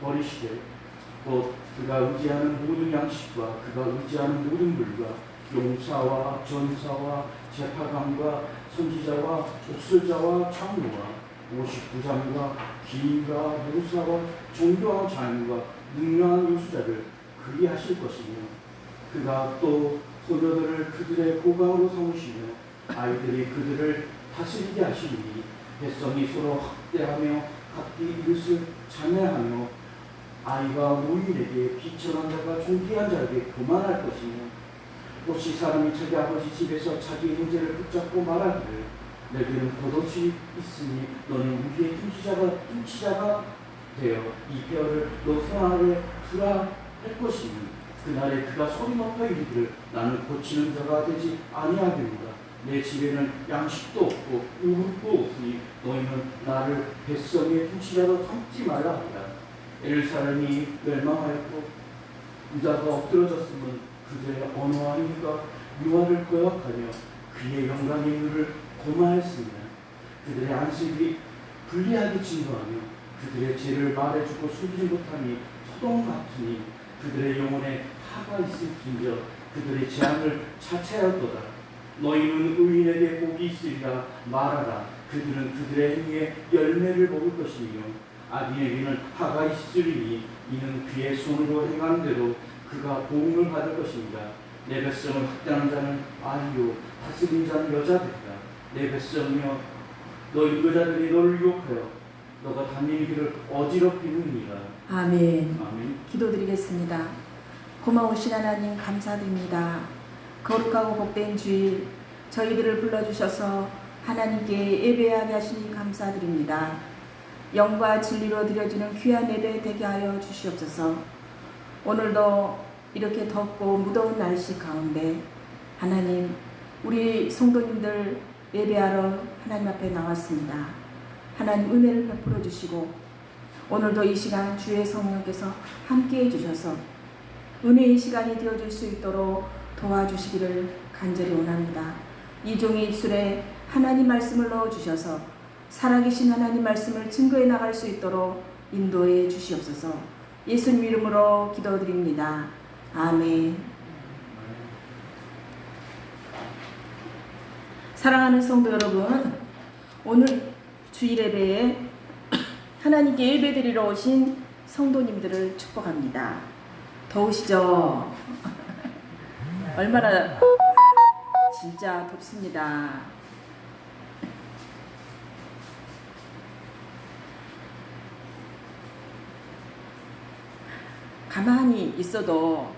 버리시되 곧 그가 의지하는 모든 양식과 그가 의지하는 모든 물과 용사와 전사와 재파관과 선지자와 옥술자와 장로와 59장과 기인과 무사와 종교와 자연과 능력한 요수자를 그리하실 것이며 그가 또 소녀들을 그들의 고강으로 삼으시며 아이들이 그들을 다스리게 하시니 백성이 서로 학대하며 각기 이웃을 장애하며 아이가 노인에게 비천한 자가 존귀한 자에게 교만할 것이며 혹시 사람이 자기 아버지 집에서 자기 형제를 붙잡고 말하기를 내게는 겉옷이 있으니 너는 우리의 뚱치자가 되어 이 뼈를 너 손 아래 두라 할 것이니 그날에 그가 소리 높여 이르기를 나는 고치는 자가 되지 아니하리로다. 내 집에는 양식도 없고 우물도 없으니 너희는 나를 백성의 뚱치자로 삼지 말라 하리라. 예루살렘이 멸망하였고 유다가 엎드러졌으면 그들의 언어한 이가 유아를 거역하며 그의 영광의 이유를 고마했으며 그들의 안식이 불리하게 증거하며 그들의 죄를 말해주고 숨기지 못하니 소돔 같으니 그들의 영혼에 화가 있을진저 그들의 재앙을 자체하였도다. 너희는 의인에게 복이 있으리라 말하라. 그들은 그들의 행위의 열매를 먹을 것이며 악인에게는 화가 있으리니 이는 그의 손으로 행한 대로 그가 도움을 받을 것입니다. 내 백성을 학대하는 자는 아이요 다스린 자는 여자들이다. 내 백성이여 너희 여자들이 너를 유혹하여 너가 다니는 길을 어지럽히느니라. 아멘. 아멘. 기도드리겠습니다. 고마우신 하나님 감사드립니다. 거룩하고 복된 주일 저희들을 불러주셔서 하나님께 예배하게 하시니 감사드립니다. 영과 진리로 드려지는 귀한 예배 되게 하여 주시옵소서. 오늘도 이렇게 덥고 무더운 날씨 가운데 하나님 우리 성도님들 예배하러 하나님 앞에 나왔습니다. 하나님 은혜를 베풀어 주시고 오늘도 이 시간 주의 성령께서 함께해 주셔서 은혜의 시간이 되어줄 수 있도록 도와주시기를 간절히 원합니다. 이 종의 입술에 하나님 말씀을 넣어주셔서 살아계신 하나님 말씀을 증거해 나갈 수 있도록 인도해 주시옵소서. 예수님 이름으로 기도드립니다. 아멘. 사랑하는 성도 여러분, 오늘 주일 예배에 하나님께 예배드리러 오신 성도님들을 축복합니다. 더우시죠? 얼마나 진짜 덥습니다. 가만히 있어도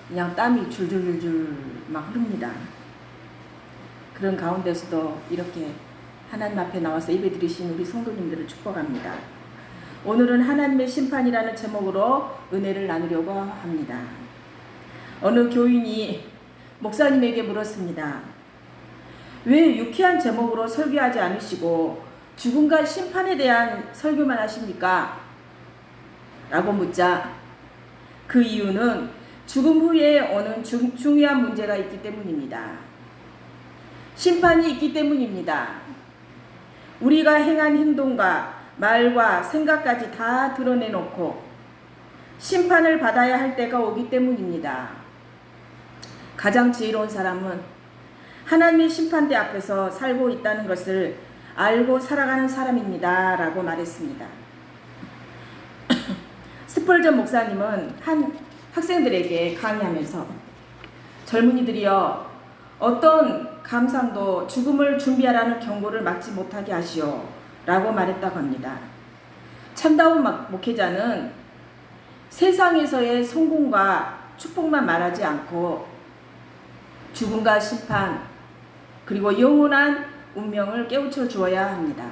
그냥 땀이 줄줄줄줄 막 흐릅니다. 그런 가운데서도 이렇게 하나님 앞에 나와서 예배드리신 우리 성도님들을 축복합니다. 오늘은 하나님의 심판이라는 제목으로 은혜를 나누려고 합니다. 어느 교인이 목사님에게 물었습니다. 왜 유쾌한 제목으로 설교하지 않으시고 죽음과 심판에 대한 설교만 하십니까? 라고 묻자 그 이유는 죽음 후에 오는 중요한 문제가 있기 때문입니다. 심판이 있기 때문입니다. 우리가 행한 행동과 말과 생각까지 다 드러내놓고 심판을 받아야 할 때가 오기 때문입니다. 가장 지혜로운 사람은 하나님의 심판대 앞에서 살고 있다는 것을 알고 살아가는 사람입니다. 라고 말했습니다. 스펄전 목사님은 한 학생들에게 강의하면서 젊은이들이여 어떤 감상도 죽음을 준비하라는 경고를 막지 못하게 하시오 라고 말했다고 합니다. 참다운 목회자는 세상에서의 성공과 축복만 말하지 않고 죽음과 심판 그리고 영원한 운명을 깨우쳐 주어야 합니다.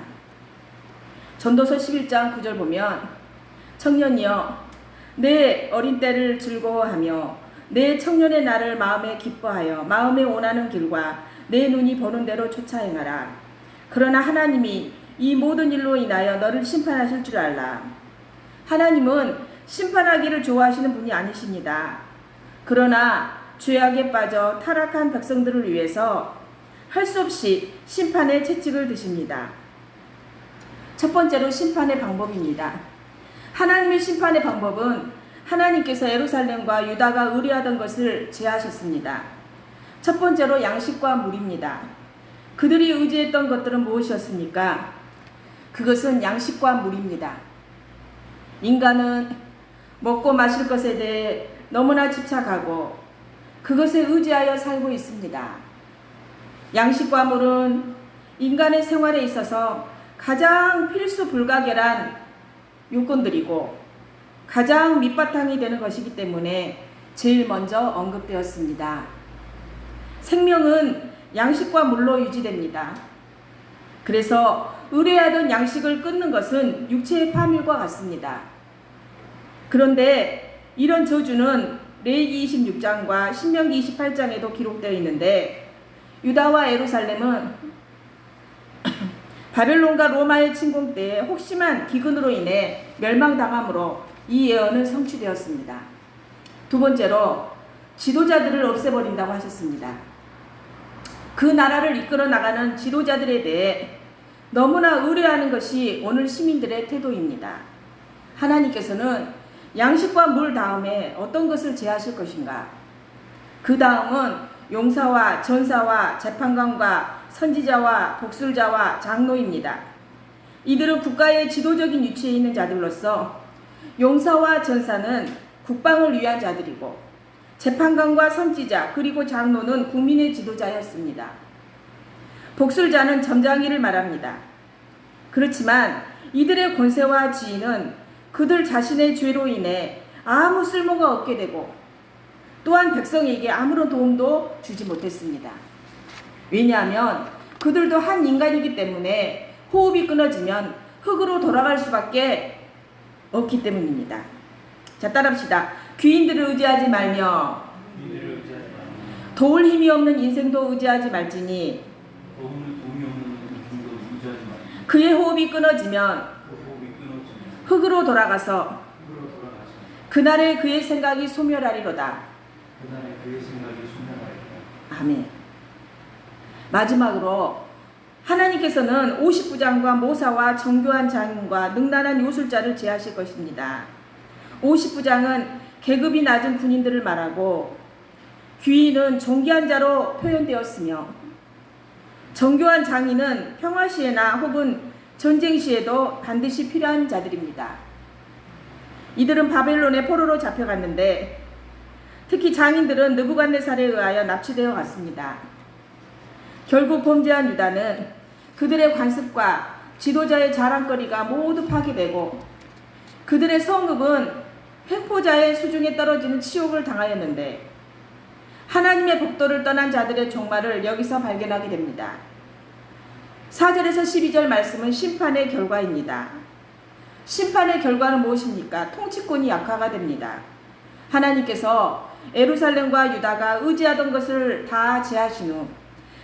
전도서 11장 9절 보면 청년이여 내 어린 때를 즐거워하며 내 청년의 날을 마음에 기뻐하여 마음에 원하는 길과 내 눈이 보는 대로 쫓아 행하라. 그러나 하나님이 이 모든 일로 인하여 너를 심판하실 줄 알라. 하나님은 심판하기를 좋아하시는 분이 아니십니다. 그러나 죄악에 빠져 타락한 백성들을 위해서 할 수 없이 심판의 채찍을 드십니다. 첫 번째로 심판의 방법입니다. 하나님의 심판의 방법은 하나님께서 예루살렘과 유다가 의뢰하던 것을 제하셨습니다. 첫 번째로 양식과 물입니다. 그들이 의지했던 것들은 무엇이었습니까? 그것은 양식과 물입니다. 인간은 먹고 마실 것에 대해 너무나 집착하고 그것에 의지하여 살고 있습니다. 양식과 물은 인간의 생활에 있어서 가장 필수 불가결한 요건들이고 가장 밑바탕이 되는 것이기 때문에 제일 먼저 언급되었습니다. 생명은 양식과 물로 유지됩니다. 그래서 의뢰하던 양식을 끊는 것은 육체의 파멸과 같습니다. 그런데 이런 저주는 레위기 26장과 신명기 28장에도 기록되어 있는데 유다와 예루살렘은 바벨론과 로마의 침공 때 혹심한 기근으로 인해 멸망당함으로 이 예언은 성취되었습니다. 두 번째로 지도자들을 없애버린다고 하셨습니다. 그 나라를 이끌어 나가는 지도자들에 대해 너무나 의뢰하는 것이 오늘 시민들의 태도입니다. 하나님께서는 양식과 물 다음에 어떤 것을 제하실 것인가? 그 다음은 용사와 전사와 재판관과 선지자와 복술자와 장로입니다. 이들은 국가의 지도적인 위치에 있는 자들로서 용사와 전사는 국방을 위한 자들이고 재판관과 선지자 그리고 장로는 국민의 지도자였습니다. 복술자는 점장이를 말합니다. 그렇지만 이들의 권세와 지위는 그들 자신의 죄로 인해 아무 쓸모가 없게 되고 또한 백성에게 아무런 도움도 주지 못했습니다. 왜냐하면 그들도 한 인간이기 때문에 호흡이 끊어지면 흙으로 돌아갈 수밖에 없기 때문입니다. 자, 따라합시다. 귀인들을 의지하지 말며 도울 힘이 없는 인생도 의지하지 말지니 그의 호흡이 끊어지면 흙으로 돌아가서 그날에 그의 생각이 소멸하리로다. 아멘. 마지막으로 하나님께서는 50부장과 모사와 정교한 장인과 능란한 요술자를 제하실 것입니다. 50부장은 계급이 낮은 군인들을 말하고 귀인은 존귀한 자로 표현되었으며 정교한 장인은 평화시에나 혹은 전쟁시에도 반드시 필요한 자들입니다. 이들은 바벨론의 포로로 잡혀갔는데 특히 장인들은 느부갓네살에 의하여 납치되어 갔습니다. 결국 범죄한 유다는 그들의 관습과 지도자의 자랑거리가 모두 파괴되고 그들의 성읍은 횡포자의 수중에 떨어지는 치욕을 당하였는데 하나님의 법도를 떠난 자들의 종말을 여기서 발견하게 됩니다. 4절에서 12절 말씀은 심판의 결과입니다. 심판의 결과는 무엇입니까? 통치권이 약화가 됩니다. 하나님께서 예루살렘과 유다가 의지하던 것을 다 제하신 후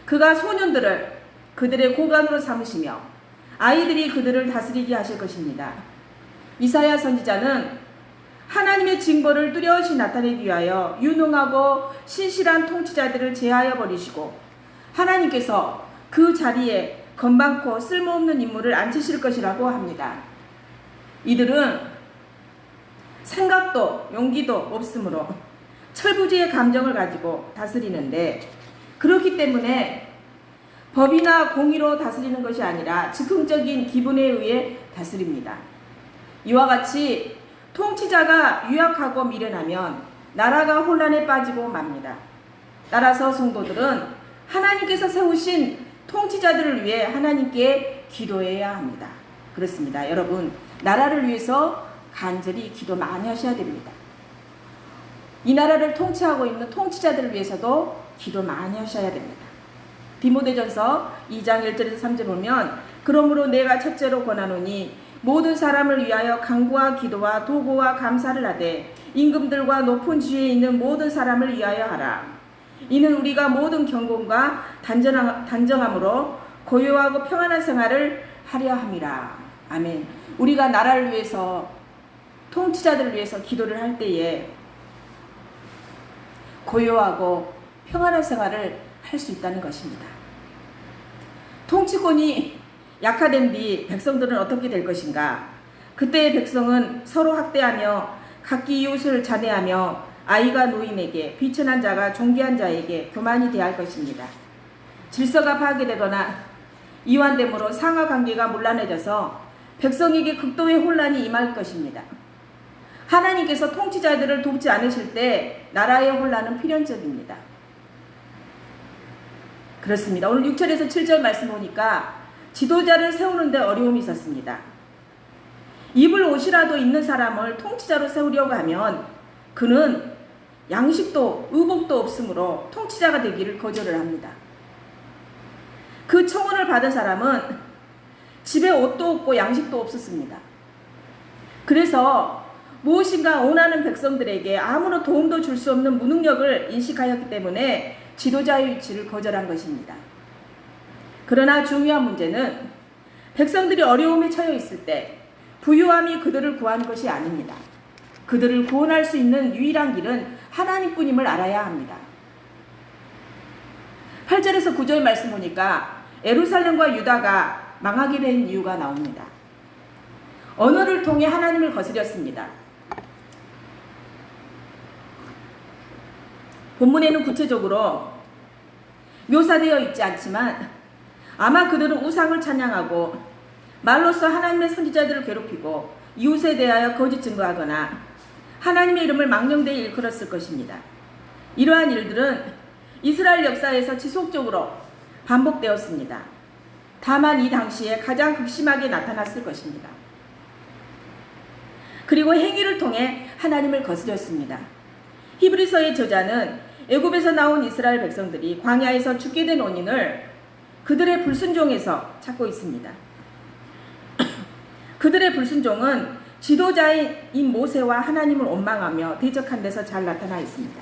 그가 소년들을 그들의 고관으로 삼으시며 아이들이 그들을 다스리게 하실 것입니다. 이사야 선지자는 하나님의 징벌을 뚜렷이 나타내기 위하여 유능하고 신실한 통치자들을 제하여 버리시고 하나님께서 그 자리에 건방고 쓸모없는 인물을 앉히실 것이라고 합니다. 이들은 생각도 용기도 없으므로 철부지의 감정을 가지고 다스리는데 그렇기 때문에 법이나 공의로 다스리는 것이 아니라 즉흥적인 기분에 의해 다스립니다. 이와 같이 통치자가 유약하고 미련하면 나라가 혼란에 빠지고 맙니다. 따라서 성도들은 하나님께서 세우신 통치자들을 위해 하나님께 기도해야 합니다. 그렇습니다. 여러분, 나라를 위해서 간절히 기도 많이 하셔야 됩니다. 이 나라를 통치하고 있는 통치자들을 위해서도 기도 많이 하셔야 됩니다. 디모데전서 2장 1절에서 3절 보면 그러므로 내가 첫째로 권하노니 모든 사람을 위하여 간구와 기도와 도구와 감사를 하되 임금들과 높은 지위에 있는 모든 사람을 위하여 하라. 이는 우리가 모든 경건과 단정함으로 고요하고 평안한 생활을 하려 함이라. 아멘. 우리가 나라를 위해서 통치자들을 위해서 기도를 할 때에 고요하고 평안한 생활을 할 수 있다는 것입니다. 통치권이 약화된 뒤 백성들은 어떻게 될 것인가? 그때의 백성은 서로 학대하며 각기 이웃을 잔해하며 아이가 노인에게 비천한 자가 존귀한 자에게 교만히 대할 것입니다. 질서가 파괴되거나 이완됨으로 상하관계가 문란해져서 백성에게 극도의 혼란이 임할 것입니다. 하나님께서 통치자들을 돕지 않으실 때 나라의 혼란은 필연적입니다. 그렇습니다. 오늘 6절에서 7절 말씀 보니까 지도자를 세우는 데 어려움이 있었습니다. 입을 옷이라도 입는 사람을 통치자로 세우려고 하면 그는 양식도 의복도 없으므로 통치자가 되기를 거절을 합니다. 그 청혼을 받은 사람은 집에 옷도 없고 양식도 없었습니다. 그래서 무엇인가 원하는 백성들에게 아무런 도움도 줄 수 없는 무능력을 인식하였기 때문에 지도자의 위치를 거절한 것입니다. 그러나 중요한 문제는 백성들이 어려움에 처해 있을 때 부유함이 그들을 구하는 것이 아닙니다. 그들을 구원할 수 있는 유일한 길은 하나님뿐임을 알아야 합니다. 8절에서 9절 말씀 보니까 예루살렘과 유다가 망하게 된 이유가 나옵니다. 언어를 통해 하나님을 거스렸습니다. 본문에는 구체적으로 묘사되어 있지 않지만 아마 그들은 우상을 찬양하고 말로써 하나님의 선지자들을 괴롭히고 이웃에 대하여 거짓 증거하거나 하나님의 이름을 망령되이 일컬었을 것입니다. 이러한 일들은 이스라엘 역사에서 지속적으로 반복되었습니다. 다만 이 당시에 가장 극심하게 나타났을 것입니다. 그리고 행위를 통해 하나님을 거스렸습니다. 히브리서의 저자는 애굽에서 나온 이스라엘 백성들이 광야에서 죽게 된 원인을 그들의 불순종에서 찾고 있습니다. 그들의 불순종은 지도자인 모세와 하나님을 원망하며 대적한 데서 잘 나타나 있습니다.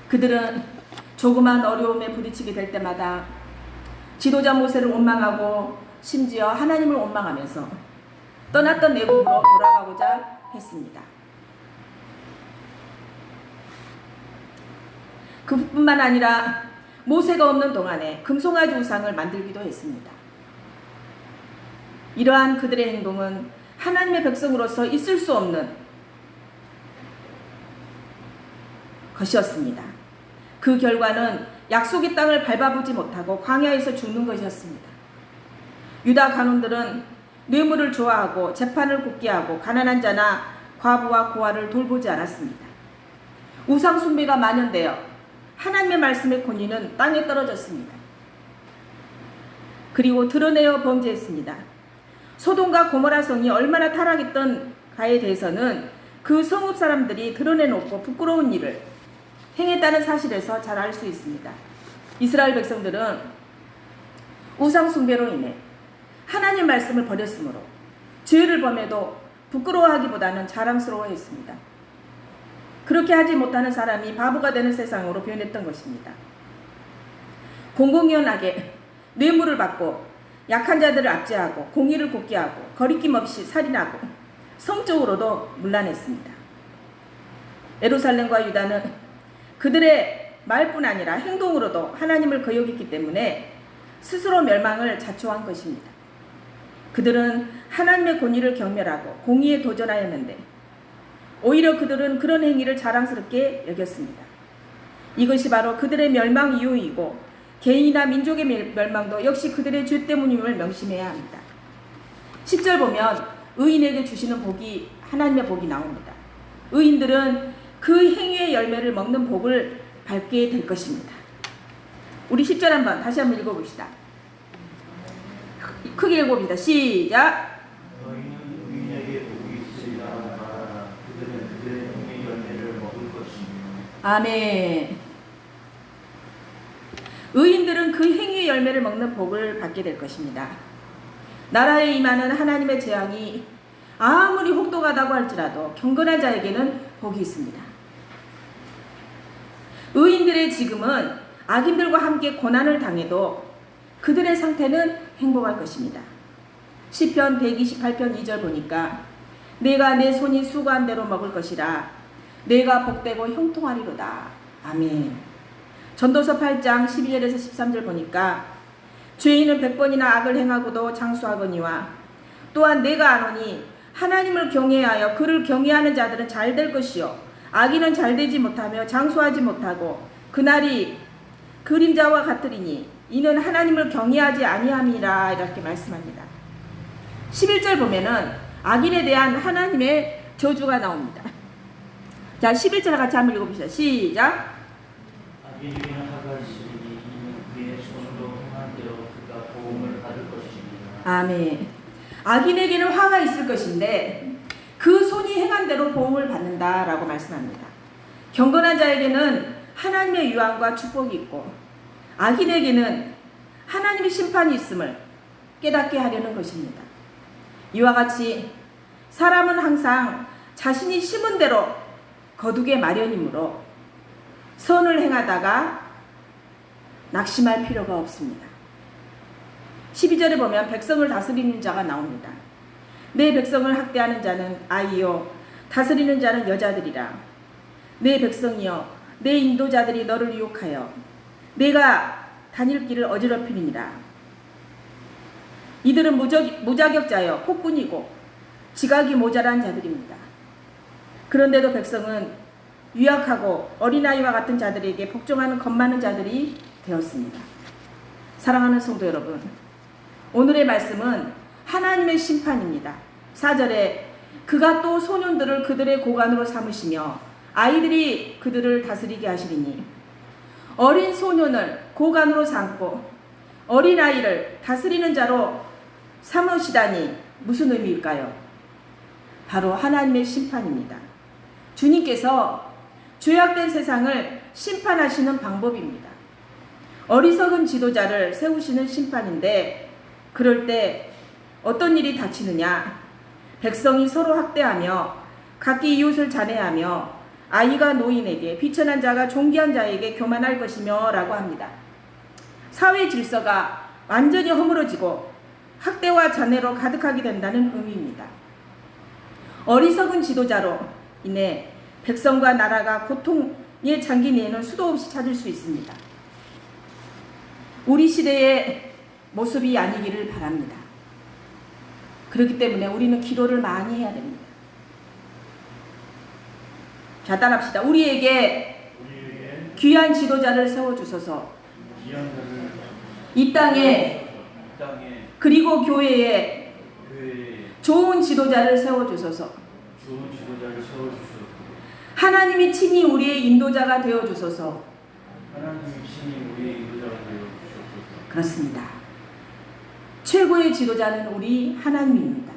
그들은 조그만 어려움에 부딪히게 될 때마다 지도자 모세를 원망하고 심지어 하나님을 원망하면서 떠났던 애굽으로 돌아가고자 했습니다. 그뿐만 아니라 모세가 없는 동안에 금송아지 우상을 만들기도 했습니다. 이러한 그들의 행동은 하나님의 백성으로서 있을 수 없는 것이었습니다. 그 결과는 약속의 땅을 밟아보지 못하고 광야에서 죽는 것이었습니다. 유다 관원들은 뇌물을 좋아하고 재판을 굽게 하고 가난한 자나 과부와 고아를 돌보지 않았습니다. 우상 숭배가 만연되어 하나님의 말씀의 권위는 땅에 떨어졌습니다. 그리고 드러내어 범죄했습니다. 소돔과 고모라 성이 얼마나 타락했던가에 대해서는 그 성읍 사람들이 드러내놓고 부끄러운 일을 행했다는 사실에서 잘 알 수 있습니다. 이스라엘 백성들은 우상 숭배로 인해 하나님 말씀을 버렸으므로 죄를 범해도 부끄러워하기보다는 자랑스러워했습니다. 그렇게 하지 못하는 사람이 바보가 되는 세상으로 변했던 것입니다. 공공연하게 뇌물을 받고 약한 자들을 압제하고 공의를 굽게 하고 거리낌 없이 살인하고 성적으로도 문란했습니다. 예루살렘과 유다는 그들의 말뿐 아니라 행동으로도 하나님을 거역했기 때문에 스스로 멸망을 자초한 것입니다. 그들은 하나님의 권위를 경멸하고 공의에 도전하였는데 오히려 그들은 그런 행위를 자랑스럽게 여겼습니다. 이것이 바로 그들의 멸망 이유이고 개인이나 민족의 멸망도 역시 그들의 죄 때문임을 명심해야 합니다. 10절 보면 의인에게 주시는 복이 하나님의 복이 나옵니다. 의인들은 그 행위의 열매를 먹는 복을 밟게 될 것입니다. 우리 10절 다시 한번 읽어봅시다. 크게 읽어봅시다. 시작. 너희는 의인에게 복이 있으리라 말하라. 그들은 그들의 행위의 열매를 먹을 것이며. 아멘. 의인들은 그 행위의 열매를 먹는 복을 받게 될 것입니다. 나라에 임하는 하나님의 재앙이 아무리 혹독하다고 할지라도 경건한 자에게는 복이 있습니다. 의인들의 지금은 악인들과 함께 고난을 당해도 그들의 상태는 행복할 것입니다. 시편 128편 2절 보니까 내가 내 손이 수고한 대로 먹을 것이라 내가 복되고 형통하리로다. 아멘. 전도서 8장 12절에서 13절 보니까 죄인은 100번이나 악을 행하고도 장수하거니와 또한 내가 아노니 하나님을 경외하여 그를 경외하는 자들은 잘 될 것이요 악인은 잘 되지 못하며 장수하지 못하고 그날이 그림자와 같으리니 이는 하나님을 경외하지 아니함이라 이렇게 말씀합니다. 11절 보면은 악인에 대한 하나님의 저주가 나옵니다. 자, 11절 같이 한번 읽어봅시다. 시작. 악인에게는 화가 있으리니 이는 그의 손으로 행한 대로 그가 보응을 받을 것입니다. 아멘. 악인에게는 화가 있을 것인데 그 손이 행한 대로 보응을 받는다라고 말씀합니다. 경건한 자에게는 하나님의 유황과 축복이 있고 악인에게는 하나님의 심판이 있음을 깨닫게 하려는 것입니다. 이와 같이 사람은 항상 자신이 심은 대로 거두게 마련이므로 선을 행하다가 낙심할 필요가 없습니다. 12절에 보면 백성을 다스리는 자가 나옵니다. 내 백성을 학대하는 자는 아이요 다스리는 자는 여자들이라. 내 백성이여 내 인도자들이 너를 유혹하여 내가 다닐 길을 어지럽히니라. 이들은 무자격자여 폭군이고 지각이 모자란 자들입니다. 그런데도 백성은 유약하고 어린아이와 같은 자들에게 복종하는 겁 많은 자들이 되었습니다. 사랑하는 성도 여러분, 오늘의 말씀은 하나님의 심판입니다. 4절에 그가 또 소년들을 그들의 고관으로 삼으시며 아이들이 그들을 다스리게 하시리니 어린 소년을 고관으로 삼고 어린아이를 다스리는 자로 삼으시다니 무슨 의미일까요? 바로 하나님의 심판입니다. 주님께서 죄악된 세상을 심판하시는 방법입니다. 어리석은 지도자를 세우시는 심판인데 그럴 때 어떤 일이 닥치느냐? 백성이 서로 학대하며 각기 이웃을 잔해하며 아이가 노인에게 비천한 자가 존귀한 자에게 교만할 것이며 라고 합니다. 사회 질서가 완전히 허물어지고 학대와 잔해로 가득하게 된다는 의미입니다. 어리석은 지도자로 인해 백성과 나라가 고통의 장기내에는 수도 없이 찾을 수 있습니다. 우리 시대의 모습이 아니기를 바랍니다. 그렇기 때문에 우리는 기도를 많이 해야 됩니다. 자, 따라합시다. 우리에게 귀한 지도자를 세워주소서. 이 땅에 그리고 교회에 좋은 지도자를 세워주소서. 하나님이 친히 우리의 인도자가 되어주소서. 그렇습니다. 최고의 지도자는 우리 하나님입니다.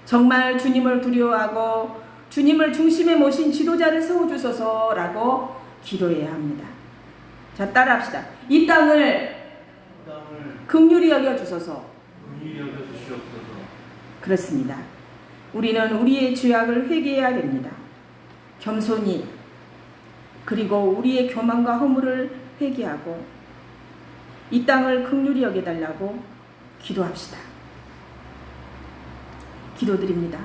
정말 주님을 두려워하고 주님을 중심에 모신 지도자를 세워주소서라고 기도해야 합니다. 자, 따라합시다. 이 땅을 긍휼히 여겨주소서. 그렇습니다. 우리는 우리의 죄악을 회개해야 됩니다. 겸손히 그리고 우리의 교만과 허물을 회개하고 이 땅을 긍휼히 여겨달라고 기도합시다. 기도드립니다.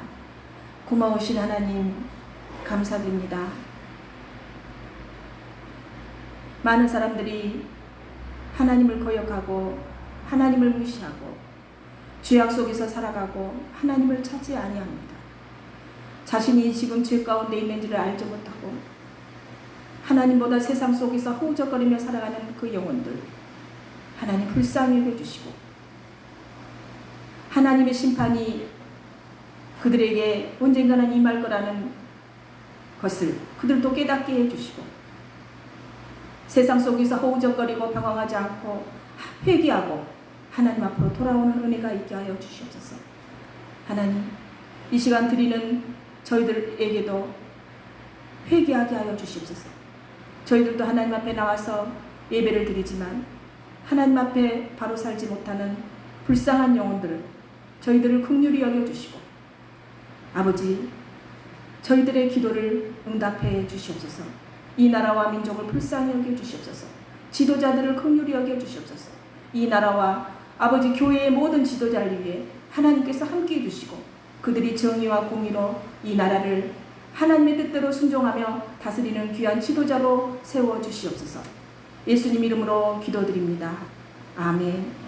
고마우신 하나님 감사드립니다. 많은 사람들이 하나님을 거역하고 하나님을 무시하고 죄악 속에서 살아가고 하나님을 찾지 아니합니다. 자신이 지금 죄 가운데 있는지를 알지 못하고 하나님보다 세상 속에서 허우적거리며 살아가는 그 영혼들 하나님 불쌍히 여겨주시고 하나님의 심판이 그들에게 언젠가는 임할 거라는 것을 그들도 깨닫게 해주시고 세상 속에서 허우적거리고 방황하지 않고 회개하고 하나님 앞으로 돌아오는 은혜가 있게 하여 주시옵소서. 하나님, 이 시간 드리는 저희들에게도 회개하게 하여 주시옵소서. 저희들도 하나님 앞에 나와서 예배를 드리지만 하나님 앞에 바로 살지 못하는 불쌍한 영혼들 저희들을 긍휼히 여겨주시고 아버지 저희들의 기도를 응답해 주시옵소서. 이 나라와 민족을 불쌍히 여겨주시옵소서. 지도자들을 긍휼히 여겨주시옵소서. 이 나라와 아버지 교회의 모든 지도자를 위해 하나님께서 함께해 주시고 그들이 정의와 공의로 이 나라를 하나님의 뜻대로 순종하며 다스리는 귀한 지도자로 세워주시옵소서. 예수님 이름으로 기도드립니다. 아멘.